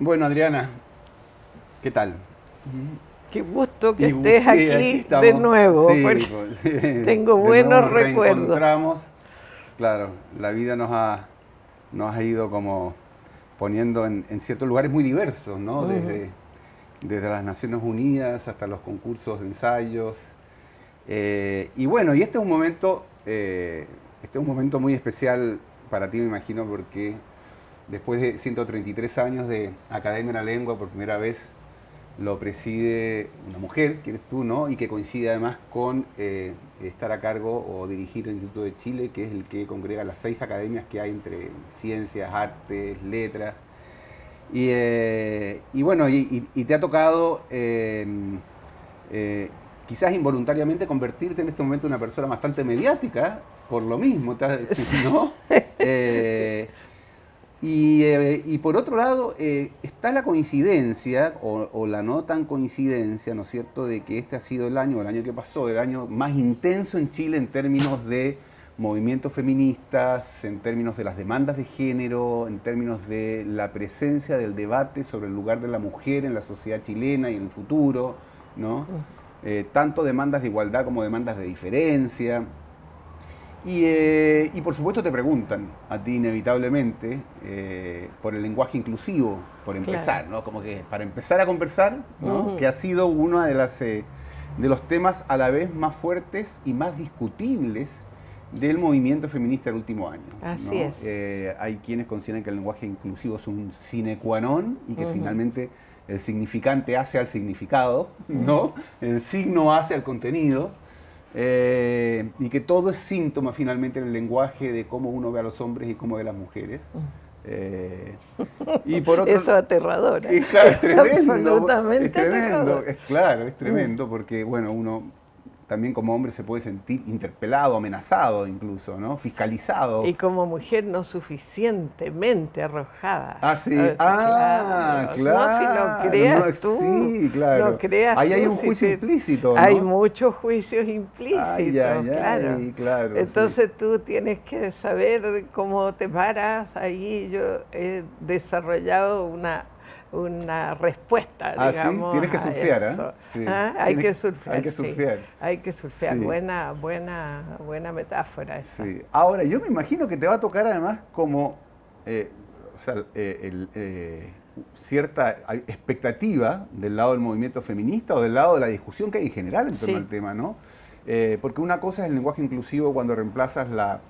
Bueno, Adriana, ¿qué tal? Qué gusto que Y estés sí, aquí aquí estamos. de nuevo, Sí, porque pues, sí. tengo De nuevo buenos nos recuerdos. reencontramos. Claro, la vida nos ha ido como poniendo en ciertos lugares muy diversos, ¿no? Ujú. Desde las Naciones Unidas hasta los concursos de ensayos. Y bueno, y este es un momento muy especial para ti, me imagino, porque después de 133 años de Academia de la Lengua, por primera vez lo preside una mujer, que eres tú, ¿no? Y que coincide además con estar a cargo o dirigir el Instituto de Chile, que es el que congrega las 6 academias que hay entre ciencias, artes, letras. Y bueno, y te ha tocado eh, quizás involuntariamente convertirte en este momento en una persona bastante mediática, por lo mismo, ¿no? Eh, y por otro lado, está la coincidencia, o la no tan coincidencia, ¿no es cierto?, de que este ha sido el año que pasó, el año más intenso en Chile en términos de movimientos feministas, en términos de las demandas de género, en términos de la presencia del debate sobre el lugar de la mujer en la sociedad chilena y en el futuro, ¿no? Tanto demandas de igualdad como demandas de diferencia. Y por supuesto te preguntan a ti inevitablemente por el lenguaje inclusivo, por Claro. empezar, ¿no? Como que para empezar a conversar, ¿no? Que Ujú. ha sido uno de los temas a la vez más fuertes y más discutibles del movimiento feminista del último año, Así ¿no? es. Hay quienes consideran que el lenguaje inclusivo es un sine qua non y que Ujú. finalmente el significante hace al significado, Ujú. ¿no? El signo hace al contenido. Y que todo es síntoma finalmente en el lenguaje de cómo uno ve a los hombres y cómo ve a las mujeres. Eh, y por otro Eso es aterrador, ¿eh? y claro, es Es tremendo, es absolutamente tremendo, aterrador. es claro, es Mm. tremendo porque, bueno, uno también como hombre se puede sentir interpelado, amenazado incluso, ¿no? Fiscalizado. Y como mujer no suficientemente arrojada. Ah, sí, Claro, no, si no claro, creas no, tú, sí, no claro. creas Ahí hay tú un si juicio implícito, hay ¿no? muchos juicios Ay, implícitos, ay, claro. ay, claro, sí. Entonces tú tienes que saber cómo te paras. Ahí yo he desarrollado una respuesta, Ah, sí, digamos, tienes que a surfear, ¿eh? eso. Sí, ¿Ah? Hay que hay surfear, que sí. surfear. Hay que surfear. Sí, Buena metáfora esa. sí. Ahora, yo me imagino que te va a tocar además como, eh, o sea, cierta expectativa del lado del movimiento feminista o del lado de la discusión que hay en general en torno al Sí. tema, ¿no? Porque una cosa es el lenguaje inclusivo cuando reemplazas la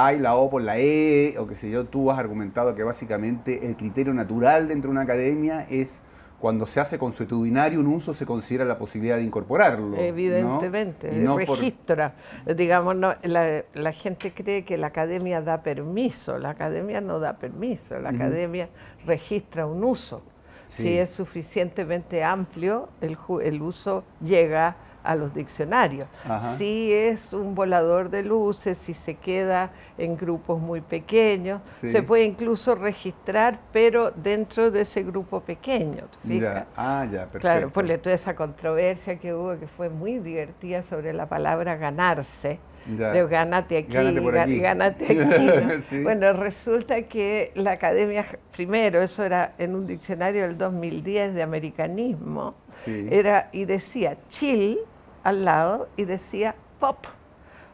A y la O por la E, o qué sé yo, tú has argumentado que básicamente el criterio natural dentro de una academia es cuando se hace consuetudinario un uso se considera la posibilidad de incorporarlo, ¿no? Y Evidentemente, no por... registra. Digamos, la gente cree que la academia da permiso. La academia no da permiso. La Ujú. academia registra un uso. Si Sí, es suficientemente amplio, el uso llega a los diccionarios. ajá, Si es un volador de luces, si se queda en grupos muy pequeños, se sí, puede incluso registrar, pero dentro de ese grupo pequeño, ¿te fijas? ya, ah, ya, Claro, por perfecto, toda esa controversia que hubo, que fue muy divertida sobre la palabra ganarse, de ya, gánate gánate aquí, por aquí. gánate aquí, ¿no? Sí, Bueno, resulta que la academia, primero, eso era en un diccionario del 2010 de americanismo, sí, y decía chill al lado y decía pop.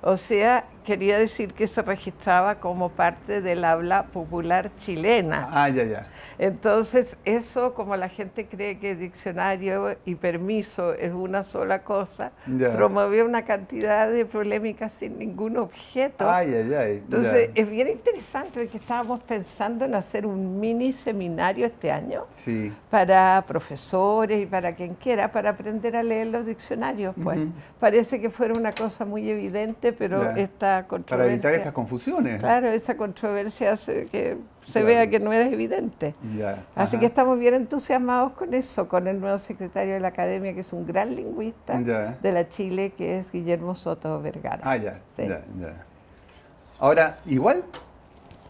O sea, quería decir que se registraba como parte del habla popular chilena. ah, ya, ya, Entonces, eso, como la gente cree que diccionario y permiso es una sola cosa, ya, promovió una cantidad de polémicas sin ningún objeto. ay, ay, ay, Entonces, ya, es bien interesante porque estábamos pensando en hacer un mini seminario este año sí, para profesores y para quien quiera, para aprender a leer los diccionarios, pues. ujú, Parece que fuera una cosa muy evidente, pero ya, esta para evitar controversia, estas confusiones, claro, esa controversia hace que se vea claro, que no era evidente. ya, Así que ajá, estamos bien entusiasmados con eso, con el nuevo secretario de la Academia, que es un gran lingüista ya, de la Chile, que es Guillermo Soto Vergara. ah, ya, Sí. ya, ya. Ahora, igual,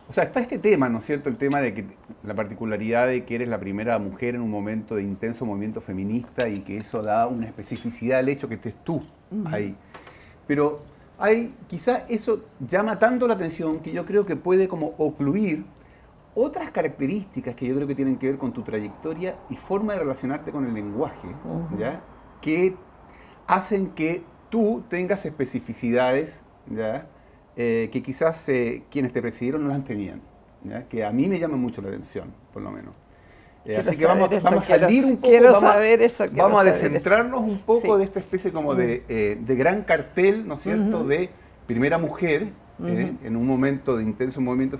o sea, está este tema, ¿no es cierto? El tema de que la particularidad de que eres la primera mujer en un momento de intenso movimiento feminista y que eso da una especificidad al hecho que estés tú ahí. Pero quizá eso llama tanto la atención que yo creo que puede como ocluir otras características que yo creo que tienen que ver con tu trayectoria y forma de relacionarte con el lenguaje, ¿ya? Que hacen que tú tengas especificidades, ¿ya? Que quizás quienes te precedieron no las tenían, ¿ya? Que a mí me llama mucho la atención, por lo menos. Así que vamos a salir un poco, vamos a descentrarnos un poco de esta especie como de gran cartel, ¿no es cierto?, de primera mujer, en un momento de intenso movimiento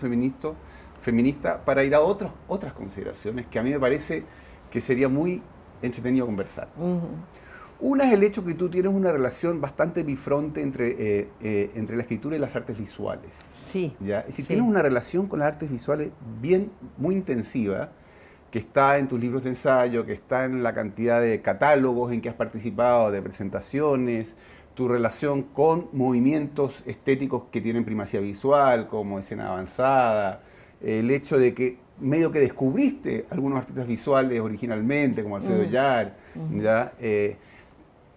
feminista, para ir a otras consideraciones que a mí me parece que sería muy entretenido conversar. Una es el hecho que tú tienes una relación bastante bifronte entre la escritura y las artes visuales. Sí. ¿Ya? Es decir, tienes una relación con las artes visuales muy intensiva, que está en tus libros de ensayo, que está en la cantidad de catálogos en que has participado, de presentaciones, tu relación con movimientos estéticos que tienen primacía visual, como escena avanzada, el hecho de que medio que descubriste algunos artistas visuales originalmente, como Alfredo Yar, ¿ya?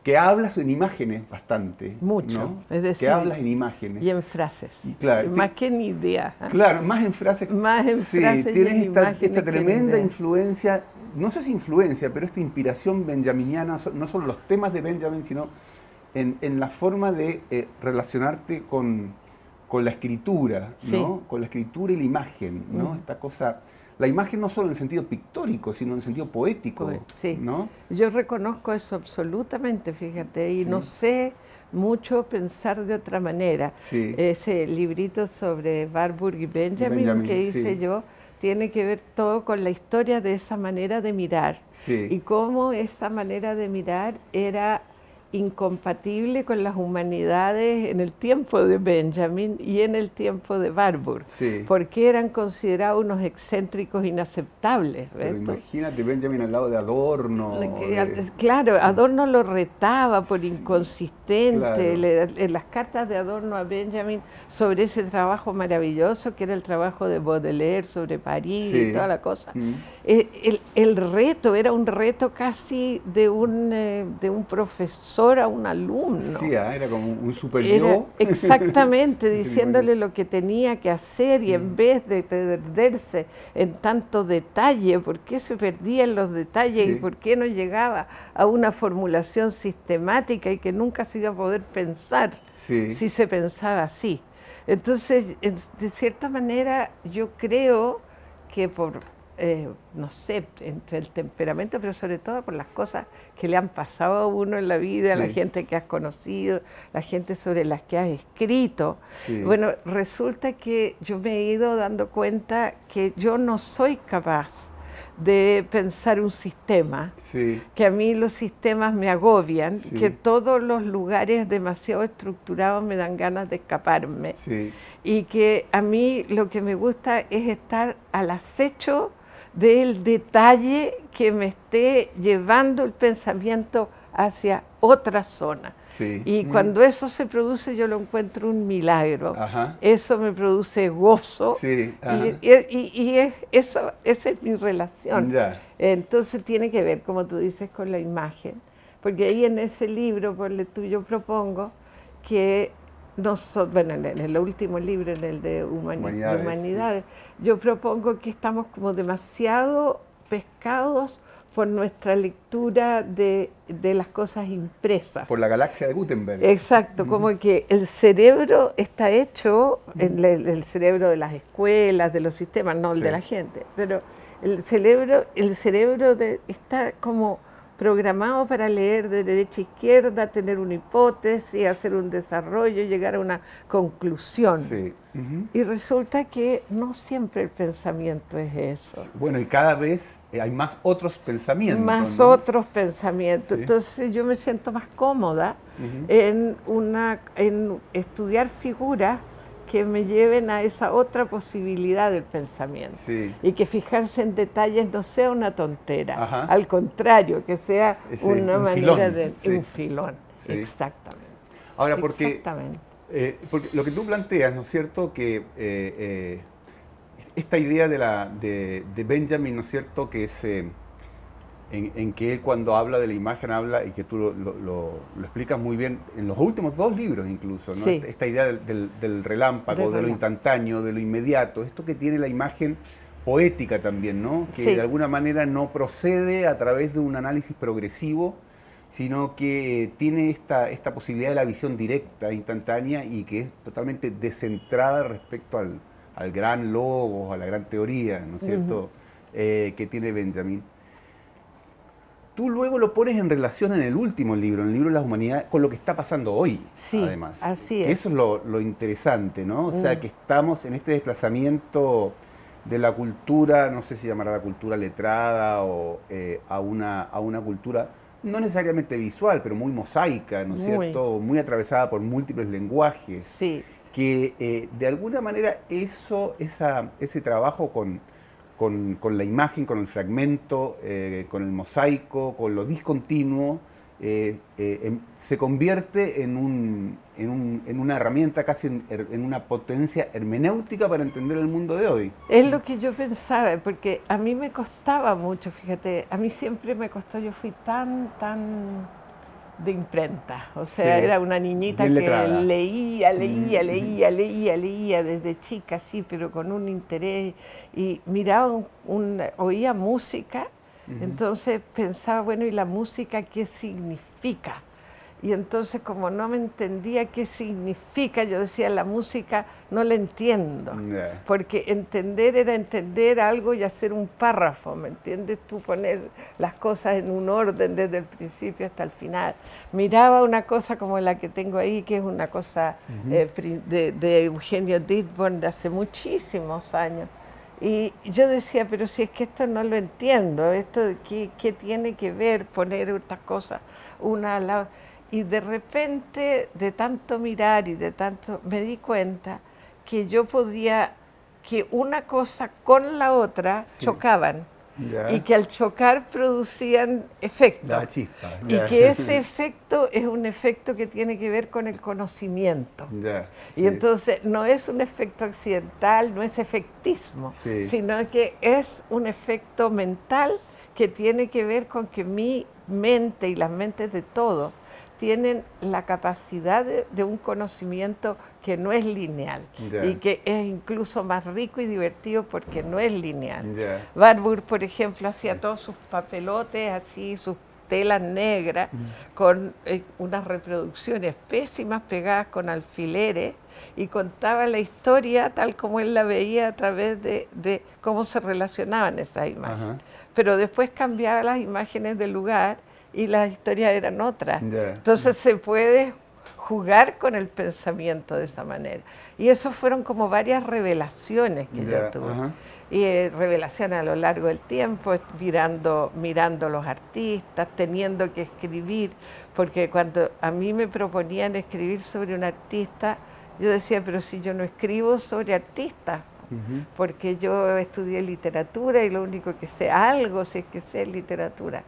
Que hablas en imágenes bastante. Mucho, ¿no? Es decir, que hablas en imágenes. Y en frases. Y claro, más que en ideas. Claro, más en frases. Más en frases. Sí, tienes esta tremenda influencia, no sé si influencia, pero esta inspiración benjaminiana, no solo los temas de Benjamin, sino en la forma de relacionarte con la escritura, ¿no? Con la escritura y la imagen, ¿no? Esta cosa, la imagen no solo en el sentido pictórico, sino en el sentido poético, ¿no? Yo reconozco eso absolutamente, fíjate, y no sé mucho pensar de otra manera. Ese librito sobre Warburg y Benjamin que hice yo tiene que ver todo con la historia de esa manera de mirar y cómo esa manera de mirar era incompatible con las humanidades en el tiempo de Benjamin y en el tiempo de Warburg, porque eran considerados unos excéntricos inaceptables. Pero imagínate Benjamin al lado de Adorno. Claro, Adorno lo retaba por inconsistente. En las cartas de Adorno a Benjamin sobre ese trabajo maravilloso que era el trabajo de Baudelaire sobre París y toda la cosa. El reto era un reto casi de un profesor a un alumno. Era como un super yo. Exactamente, diciéndole lo que tenía que hacer y en vez de perderse en tanto detalle, ¿por qué se perdía en los detalles y por qué no llegaba a una formulación sistemática y que nunca se iba a poder pensar si se pensaba así? Entonces, de cierta manera, yo creo que no sé, entre el temperamento, pero sobre todo por las cosas que le han pasado a uno en la vida, la gente que has conocido, la gente sobre las que has escrito. Bueno, resulta que yo me he ido dando cuenta que yo no soy capaz de pensar un sistema, que a mí los sistemas me agobian, que todos los lugares demasiado estructurados me dan ganas de escaparme, y que a mí lo que me gusta es estar al acecho del detalle que me esté llevando el pensamiento hacia otra zona. Y cuando eso se produce, yo lo encuentro un milagro. Eso me produce gozo. Esa es mi relación. Entonces tiene que ver, como tú dices, con la imagen. Porque ahí en ese libro, yo propongo que bueno, en el último libro, en el de Humanidades, yo propongo que estamos como demasiado pescados por nuestra lectura de las cosas impresas. Por la galaxia de Gutenberg. Exacto, como que el cerebro está hecho, el cerebro de las escuelas, de los sistemas, no el de la gente, pero el cerebro está como programado para leer de derecha a izquierda, tener una hipótesis, hacer un desarrollo, llegar a una conclusión. Y resulta que no siempre el pensamiento es eso. Bueno, y cada vez hay más otros pensamientos. Más otros pensamientos. Entonces yo me siento más cómoda en estudiar figuras que me lleven a esa otra posibilidad del pensamiento. Y que fijarse en detalles no sea una tontera, al contrario, que sea una manera de un filón. Exactamente. Ahora, porque lo que tú planteas, ¿no es cierto?, que esta idea de Benjamin, ¿no es cierto?, que es en que él cuando habla de la imagen habla, y que tú lo explicas muy bien en los últimos 2 libros incluso, ¿no? Esta idea del relámpago, de lo instantáneo, de lo inmediato, esto que tiene la imagen poética también, ¿no? Que sí. de alguna manera no procede a través de un análisis progresivo, sino que tiene esta posibilidad de la visión directa, instantánea, y que es totalmente descentrada respecto al gran logos, a la gran teoría, ¿no es cierto?, que tiene Benjamin. Tú luego lo pones en relación en el último libro, en el libro de las humanidades, con lo que está pasando hoy, sí, además. Así es. Eso es lo interesante, ¿no? O sea, que estamos en este desplazamiento de la cultura, no sé si llamará la cultura letrada o a una cultura no necesariamente visual, pero muy mosaica, ¿no es cierto? Muy atravesada por múltiples lenguajes. Sí. Que de alguna manera ese trabajo con la imagen, con el fragmento, con el mosaico, con lo discontinuo, se convierte en una herramienta, casi en una potencia hermenéutica para entender el mundo de hoy. Es lo que yo pensaba, porque a mí me costaba mucho, fíjate, a mí siempre me costó, yo fui tan de imprenta, o sea, sí, era una niñita que leía desde chica, sí, pero con un interés, y miraba, oía música, entonces pensaba, bueno, ¿y la música qué significa? Y entonces, como no me entendía qué significa, yo decía, la música no la entiendo. Porque entender era entender algo y hacer un párrafo, ¿me entiendes? Tú poner las cosas en un orden desde el principio hasta el final. Miraba una cosa como la que tengo ahí, que es una cosa de Eugenio Dittborn de hace muchísimos años. Y yo decía, pero si es que esto no lo entiendo, esto ¿qué tiene que ver poner estas cosas una al lado? Y de repente, de tanto mirar y de tanto, me di cuenta que yo podía, que una cosa con la otra chocaban. Y que al chocar producían efecto. La chispa. Y que ese efecto es un efecto que tiene que ver con el conocimiento. Y entonces no es un efecto accidental, no es efectismo, sino que es un efecto mental que tiene que ver con que mi mente y las mentes de todos tienen la capacidad de un conocimiento que no es lineal y que es incluso más rico y divertido porque no es lineal. Warburg, por ejemplo, hacía todos sus papelotes así, sus telas negras, con unas reproducciones pésimas pegadas con alfileres, y contaba la historia tal como él la veía a través de cómo se relacionaban esas imágenes. Pero después cambiaba las imágenes del lugar y las historias eran otras. Entonces se puede jugar con el pensamiento de esa manera. Y eso fueron como varias revelaciones que yo tuve. Y revelaciones a lo largo del tiempo, mirando los artistas, teniendo que escribir, porque cuando a mí me proponían escribir sobre un artista, yo decía, pero si yo no escribo sobre artistas, porque yo estudié literatura y lo único que sé, algo si es que sé literatura.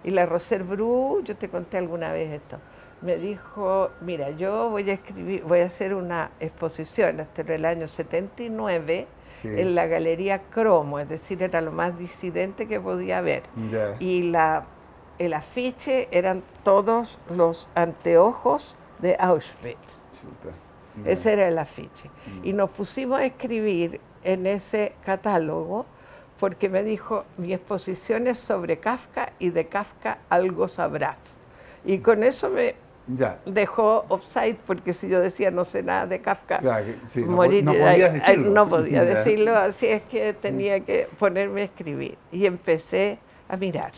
Y la Roser Bru, yo te conté alguna vez esto, me dijo, mira, yo voy a hacer una exposición hasta el año 79 en la Galería Cromo, es decir, era lo más disidente que podía haber. Y el afiche eran todos los anteojos de Auschwitz. Ese era el afiche. Y nos pusimos a escribir en ese catálogo, porque me dijo, mi exposición es sobre Kafka y de Kafka algo sabrás. Y con eso me dejó offside, porque si yo decía no sé nada de Kafka, morir, no podía decirlo, así es que tenía que ponerme a escribir. Y empecé a mirar.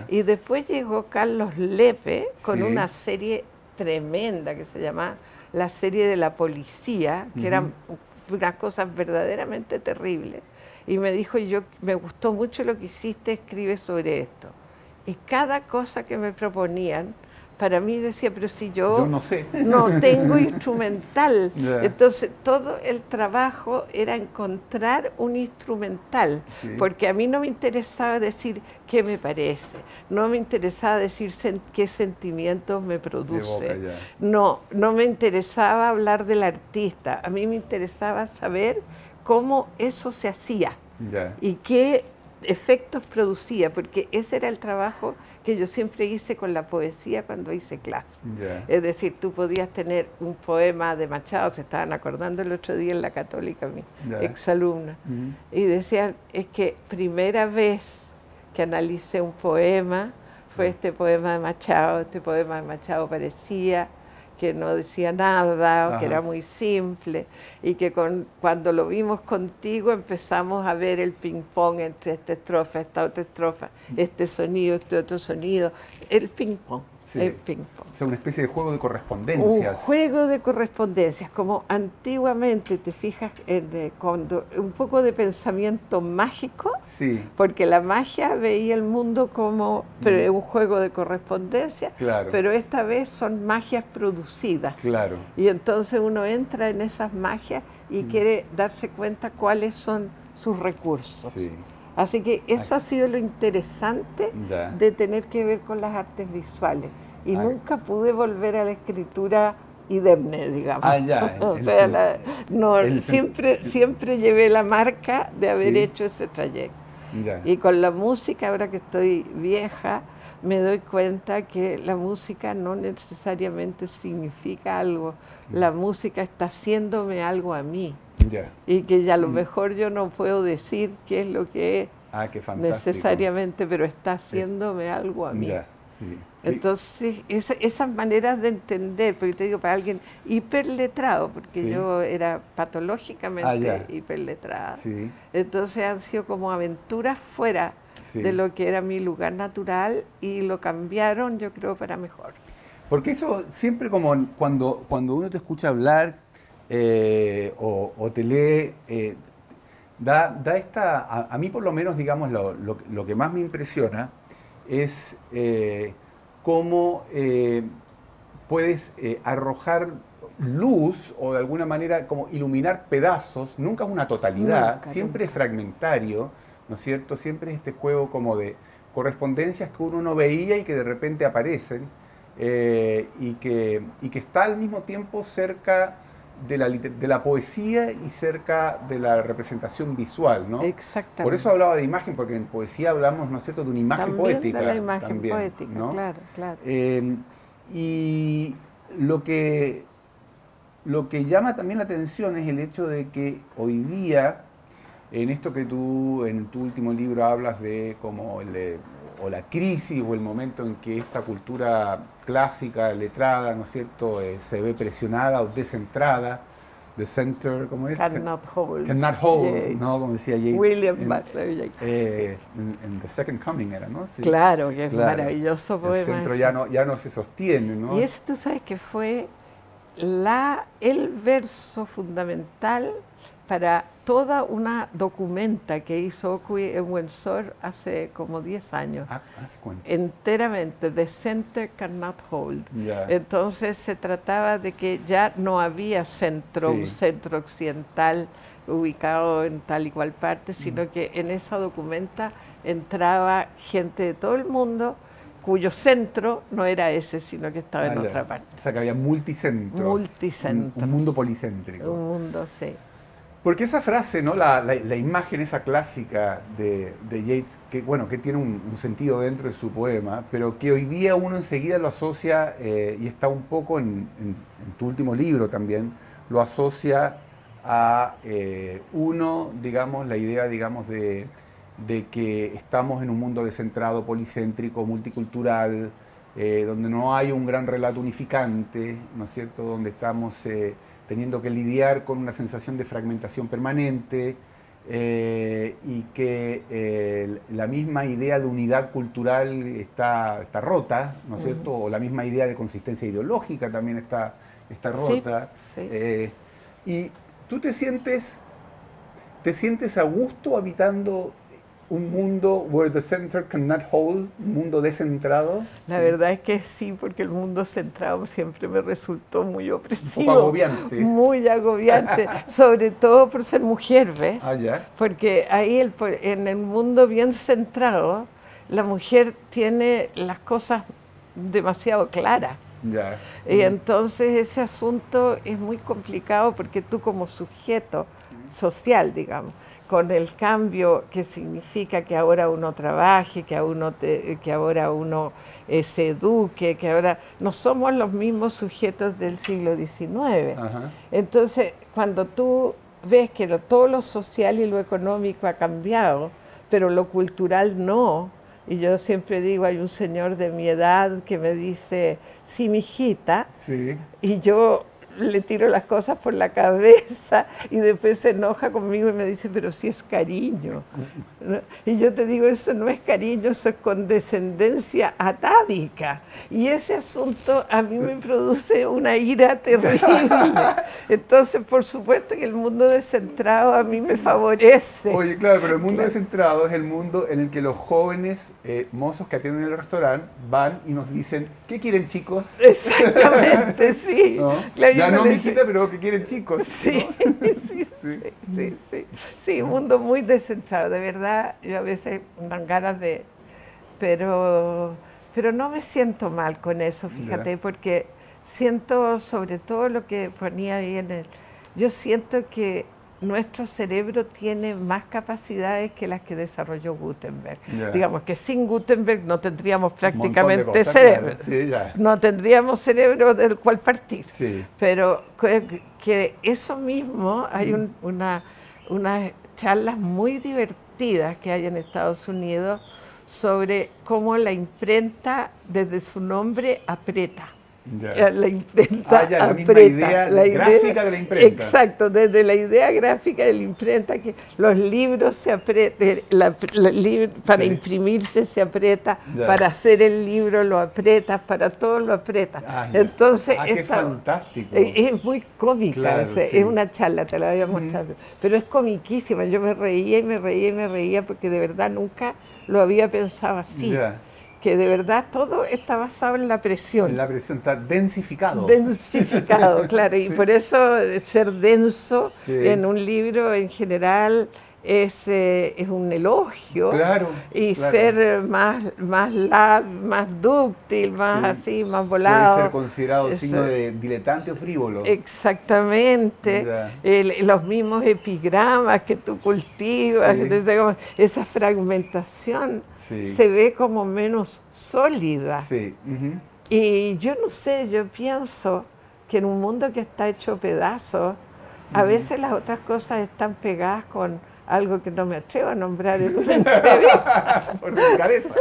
Y después llegó Carlos Lepe con una serie tremenda que se llamaba La serie de la policía, que eran unas cosas verdaderamente terribles. Y me dijo, me gustó mucho lo que hiciste, escribe sobre esto. Y cada cosa que me proponían, para mí decía, pero si yo no sé, no tengo instrumental. Entonces todo el trabajo era encontrar un instrumental, porque a mí no me interesaba decir qué me parece, no me interesaba decir qué sentimientos me produce, no me interesaba hablar del artista, a mí me interesaba saber cómo eso se hacía y qué efectos producía, porque ese era el trabajo que yo siempre hice con la poesía cuando hice clase. Ya. Es decir, tú podías tener un poema de Machado, se estaban acordando el otro día en la Católica, mi exalumna, y decían, es que primera vez que analicé un poema fue este poema de Machado. Este poema de Machado parecía que no decía nada, o que era muy simple, y que cuando lo vimos contigo empezamos a ver el ping-pong entre esta estrofa, esta otra estrofa, este sonido, este otro sonido, el ping-pong. Sí. El ping-pong. O sea, una especie de juego de correspondencias. Un juego de correspondencias, como antiguamente, te fijas, cuando un poco de pensamiento mágico, sí. Porque la magia veía el mundo como un juego de correspondencias, claro. Pero esta vez son magias producidas. Claro. Y entonces uno entra en esas magias y quiere darse cuenta cuáles son sus recursos. Sí. Así que eso ha sido lo interesante de tener que ver con las artes visuales. Y nunca pude volver a la escritura indemne, digamos. O sea, siempre llevé la marca de haber hecho ese trayecto. Y con la música, ahora que estoy vieja, me doy cuenta que la música no necesariamente significa algo. La música está haciéndome algo a mí. Y que ya a lo mejor yo no puedo decir qué es lo que es necesariamente, pero está haciéndome algo a mí. Sí. Entonces, esas maneras de entender, porque te digo, para alguien hiperletrado, porque yo era patológicamente hiperletrada, entonces han sido como aventuras fuera de lo que era mi lugar natural y lo cambiaron, yo creo, para mejor. Porque eso siempre como cuando uno te escucha hablar o te lee, da esta, a mí por lo menos, digamos, lo que más me impresiona es cómo puedes arrojar luz o de alguna manera como iluminar pedazos, nunca es una totalidad, siempre es fragmentario, ¿no es cierto? Siempre es este juego como de correspondencias que uno no veía y que de repente aparecen y que está al mismo tiempo cerca de la poesía y cerca de la representación visual, ¿no? Exactamente. Por eso hablaba de imagen, porque en poesía hablamos, ¿no es cierto?, de una imagen también poética. De la imagen también, poética, ¿no? Claro. Y lo que llama también la atención es el hecho de que hoy día, en esto que tú en tu último libro hablas de como o la crisis o el momento en que esta cultura clásica, letrada, ¿no es cierto?, se ve presionada o descentrada, the center, ¿cómo es? Cannot hold. Cannot hold, Yates. ¿no? Como decía Yates. William Butler Yeats. En The Second Coming era, ¿no? Sí. Claro, que es maravilloso poema. El centro ya no se sostiene, ¿no? Y ese tú sabes que fue el verso fundamental para toda una documenta que hizo Oqui en Windsor hace como 10 años. Enteramente, The Center Cannot Hold. Entonces se trataba de que ya no había un centro occidental ubicado en tal y cual parte, sino que en esa documenta entraba gente de todo el mundo cuyo centro no era ese, sino que estaba en otra parte. O sea que había multicentros. Multicentros. Un mundo policéntrico. Un mundo, sí. Porque esa frase, ¿no? la imagen esa clásica de Yeats, que tiene un sentido dentro de su poema, pero que hoy día uno enseguida lo asocia, y está un poco en tu último libro también, lo asocia a la idea, digamos, de que estamos en un mundo descentrado, policéntrico, multicultural, donde no hay un gran relato unificante, ¿no es cierto?, donde estamos teniendo que lidiar con una sensación de fragmentación permanente y que la misma idea de unidad cultural está rota, ¿no es cierto?, o la misma idea de consistencia ideológica también está rota. Sí. Y tú te sientes a gusto habitando un mundo where the center cannot hold, un mundo descentrado. La verdad es que sí, porque el mundo centrado siempre me resultó muy opresivo. Un poco agobiante. Muy agobiante, sobre todo por ser mujer, ¿ves? Ya. Porque ahí en el mundo bien centrado, la mujer tiene las cosas demasiado claras. Ya. Y entonces ese asunto es muy complicado porque tú como sujeto social, digamos, con el cambio que significa que ahora uno trabaje, que ahora uno se eduque, que ahora no somos los mismos sujetos del siglo XIX. Ajá. Entonces, cuando tú ves que todo lo social y lo económico ha cambiado, pero lo cultural no, y yo siempre digo, hay un señor de mi edad que me dice, sí, mijita, Sí. y yo le tiro las cosas por la cabeza y después se enoja conmigo y me dice, pero si es cariño. ¿No? Y yo te digo, eso no es cariño, eso es condescendencia atávica. Y ese asunto a mí me produce una ira terrible. Entonces, por supuesto que el mundo descentrado a mí me favorece. Oye, claro, pero el mundo descentrado es el mundo en el que los jóvenes mozos que atienden el restaurante van y nos dicen, ¿qué quieren, chicos? Exactamente, sí. ¿No? Claro, ya no, mijita, pero ¿qué quieren, chicos? Sí, ¿no? sí. Sí, un mundo muy descentrado, de verdad. Yo a veces me dan ganas de... Pero no me siento mal con eso, fíjate, porque siento sobre todo lo que ponía ahí en el... Yo siento que nuestro cerebro tiene más capacidades que las que desarrolló Gutenberg. Digamos que sin Gutenberg no tendríamos prácticamente cerebro. Claro. Sí, no tendríamos cerebro del cual partir. Sí. Pero que eso mismo, hay unas charlas muy divertidas que hay en Estados Unidos sobre cómo la imprenta desde su nombre aprieta. La imprenta la misma idea gráfica de la imprenta. Exacto, desde la idea gráfica de la imprenta, que los libros se aprietan, para imprimirse se aprieta, para hacer el libro lo aprietas, para todo lo aprietas. Entonces, qué fantástico. Es muy cómica, claro, es una charla, te la voy a mostrar, pero es comiquísima, yo me reía y me reía y me reía porque de verdad nunca lo había pensado así. Que de verdad todo está basado en la presión. En la presión, está densificado. Densificado, claro, y por eso ser denso en un libro en general es un elogio. Claro, y ser más dúctil, más así, más volado. Puede ser considerado signo de diletante o frívolo. Exactamente. Los mismos epigramas que tú cultivas, esa fragmentación se ve como menos sólida. Y yo no sé, yo pienso que en un mundo que está hecho pedazos, a veces las otras cosas están pegadas con algo que no me atrevo a nombrar en una entrevista. Por delicadeza.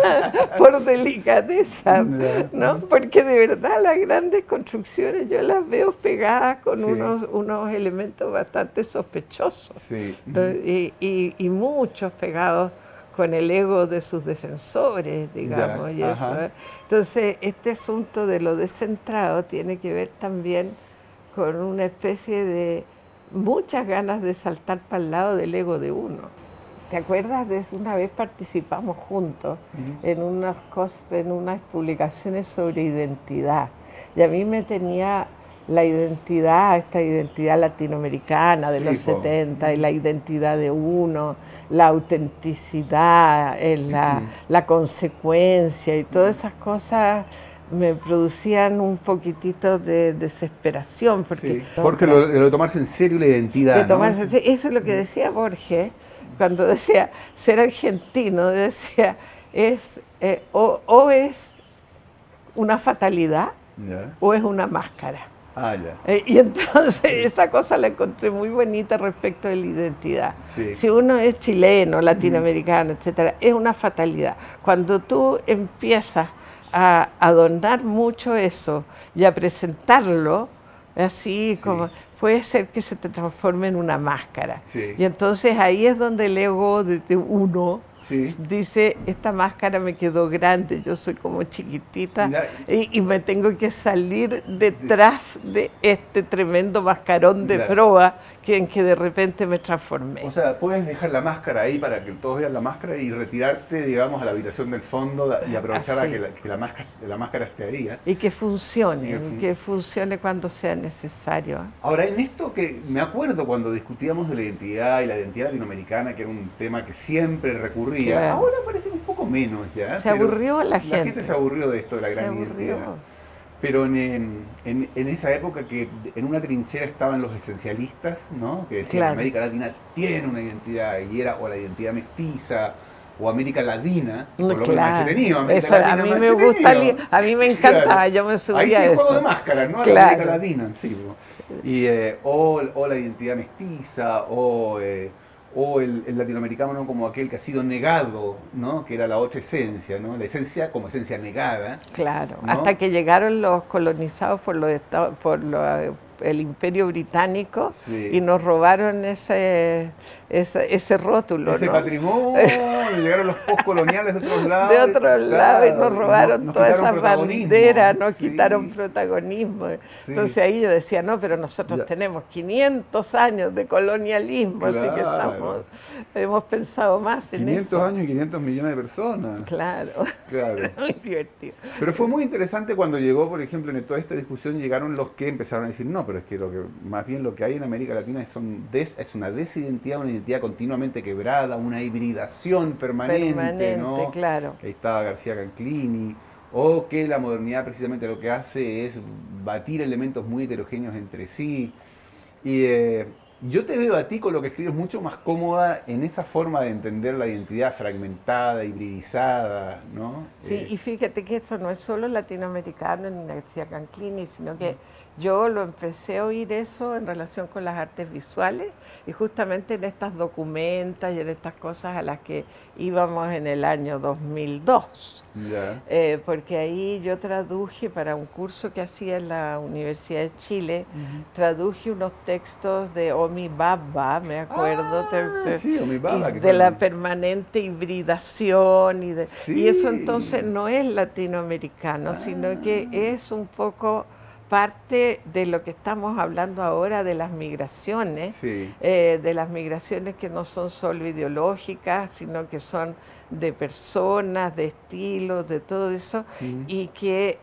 Por delicadeza, ¿no? Porque de verdad las grandes construcciones yo las veo pegadas con unos elementos bastante sospechosos. Y muchos pegados con el ego de sus defensores, digamos. Y eso, Entonces, este asunto de lo descentrado tiene que ver también con una especie de muchas ganas de saltar para el lado del ego de uno. ¿Te acuerdas de eso? Una vez participamos juntos en unas publicaciones sobre identidad. Y a mí me tenía la identidad, esta identidad latinoamericana de los 70, y la identidad de uno, la autenticidad, la consecuencia y todas esas cosas me producían un poquitito de desesperación. Porque lo de tomarse en serio la identidad. Eso es lo que decía Borges, cuando decía ser argentino, decía, o es una fatalidad o es una máscara. Y entonces esa cosa la encontré muy bonita respecto de la identidad. Si uno es chileno, latinoamericano, etcétera, es una fatalidad. Cuando tú empiezas a adornar mucho eso y a presentarlo así como puede ser que se te transforme en una máscara. Y entonces ahí es donde el ego de uno dice, esta máscara me quedó grande, yo soy como chiquitita y me tengo que salir detrás de este tremendo mascarón de proa en que de repente me transformé. O sea, puedes dejar la máscara ahí para que todos vean la máscara y retirarte, digamos, a la habitación del fondo y aprovechar a que la máscara esté ahí. Y que funcione cuando sea necesario. Ahora, en esto que me acuerdo cuando discutíamos de la identidad y la identidad latinoamericana, que era un tema que siempre recurría, ahora parece un poco menos ya. Se aburrió la gente. La gente se aburrió de esto de la gran identidad. Pero en esa época que en una trinchera estaban los esencialistas, ¿no? Que decían Claro. que América Latina tiene una identidad y era o la identidad mestiza o América Latina, y por lo menos Claro, entretenido, América eso a Latina mí más me gusta, entretenido. a mí me encantaba, Claro. yo me Ahí subía sí a es juego de eso. máscaras, ¿no? A la América Claro, Latina en sí. Po. Y, o la identidad mestiza, o el latinoamericano, ¿no? Como aquel que ha sido negado, ¿no? Que era la otra esencia, ¿no? La esencia como esencia negada, claro. Hasta ¿no? que llegaron los colonizados por el Imperio Británico Sí. y nos robaron ese rótulo, Ese ¿no? patrimonio, llegaron los postcoloniales de otros De lados, otro lado y nos claro, robaron nos todas quitaron esas protagonismo. banderas, nos quitaron Sí, protagonismo. sí, Entonces ahí yo decía, no, pero nosotros ya, tenemos 500 años de colonialismo, así que claro. hemos pensado más en 500 eso. años y 500 millones de personas. Claro, Claro. muy divertido. Pero fue muy interesante cuando llegó, por ejemplo, en toda esta discusión llegaron los que empezaron a decir, no, pero es que, más bien lo que hay en América Latina es una desidentidad, una identidad continuamente quebrada, una hibridación permanente, Permanente, ¿no? claro. Ahí estaba García Canclini, o que la modernidad precisamente lo que hace es batir elementos muy heterogéneos entre sí. Y yo te veo a ti con lo que escribes mucho más cómoda en esa forma de entender la identidad fragmentada, hibridizada, ¿no? Sí, y fíjate que eso no es solo latinoamericano ni García Canclini, sino que yo lo empecé a oír eso en relación con las artes visuales y justamente en estas documentas y en estas cosas a las que íbamos en el año 2002. Ya. Porque ahí yo traduje para un curso que hacía en la Universidad de Chile, traduje unos textos de Omi Baba, me acuerdo, Sí, o mi baba, que de la fue. permanente hibridación y eso entonces Sí. no es latinoamericano, sino que Ah, es un poco parte de lo que estamos hablando ahora de las migraciones, sí. de las migraciones que no son solo ideológicas, sino que son de personas, de estilos, de todo eso, Mm, y que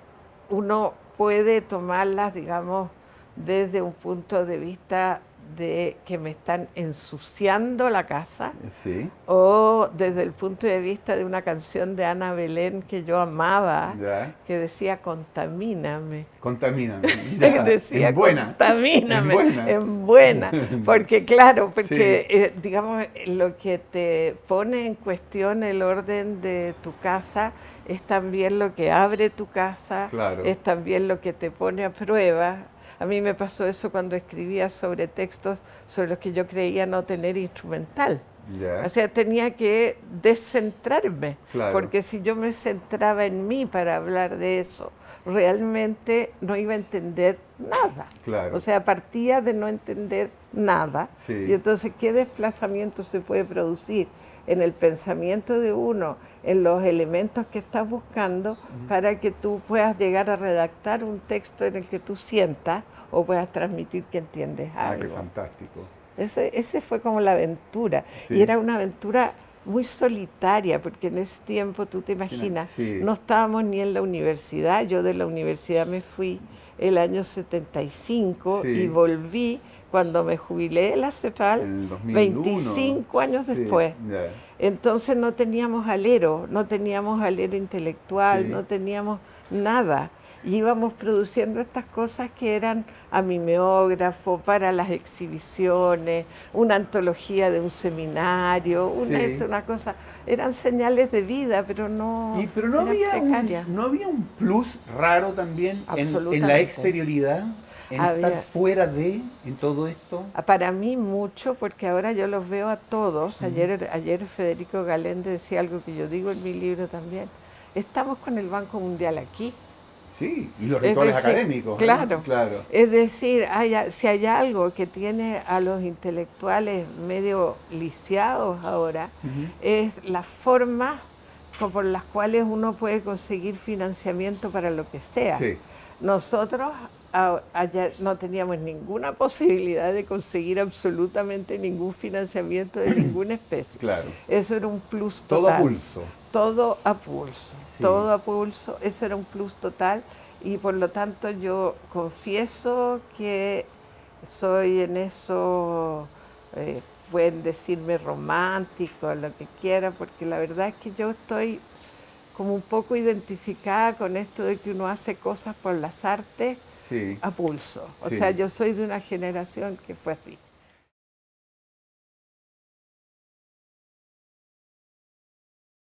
uno puede tomarlas, digamos, desde un punto de vista de que me están ensuciando la casa, sí, o desde el punto de vista de una canción de Ana Belén que yo amaba, ya. que decía contamíname. Contamíname. Ya. Decía En buena. En contamíname, buena. en buena, porque claro, porque Sí, digamos lo que te pone en cuestión el orden de tu casa es también lo que abre tu casa, claro. es también lo que te pone a prueba. A mí me pasó eso cuando escribía sobre textos sobre los que yo creía no tener instrumental. Ya. O sea, tenía que descentrarme, Claro. porque si yo me centraba en mí para hablar de eso, realmente no iba a entender nada. Claro. O sea, partía de no entender nada. Sí. Y entonces, ¿qué desplazamiento se puede producir en el pensamiento de uno, en los elementos que estás buscando, para que tú puedas llegar a redactar un texto en el que tú sientas o puedas transmitir que entiendes Ah, qué algo? fantástico. Ese fue como la aventura. Sí. Y era una aventura muy solitaria, porque en ese tiempo, tú te imaginas, Sí. no estábamos ni en la universidad. Yo de la universidad me fui el año 75 Sí. y volví cuando me jubilé de la CEPAL, En el 2001. 25 años Sí, después. ya. Entonces no teníamos alero intelectual, Sí. no teníamos nada. Y íbamos produciendo estas cosas que eran a mimeógrafo, para las exhibiciones, una antología de un seminario, Sí. una cosa. Eran señales de vida, pero no, Pero no eran había, precarias. no había un plus raro también en la Absolutamente. exterioridad, en Había. estar fuera de, en todo esto. Para mí mucho, porque ahora yo los veo a todos. Ayer Federico Galende decía algo que yo digo en mi libro también. Estamos con el Banco Mundial aquí. Sí, y los Es rituales decir, académicos. ¿no? claro. Claro. Es decir, si hay algo que tiene a los intelectuales medio lisiados ahora, es las formas por las cuales uno puede conseguir financiamiento para lo que sea. Sí. Nosotros ayer no teníamos ninguna posibilidad de conseguir absolutamente ningún financiamiento de ninguna especie. Claro. Eso era un plus total. Todo a pulso. Todo a pulso, Sí. todo a pulso, eso era un plus total y por lo tanto yo confieso que soy en eso, pueden decirme romántico, lo que quieran, porque la verdad es que yo estoy como un poco identificada con esto de que uno hace cosas por las artes Sí, a pulso. O sí. sea, yo soy de una generación que fue así.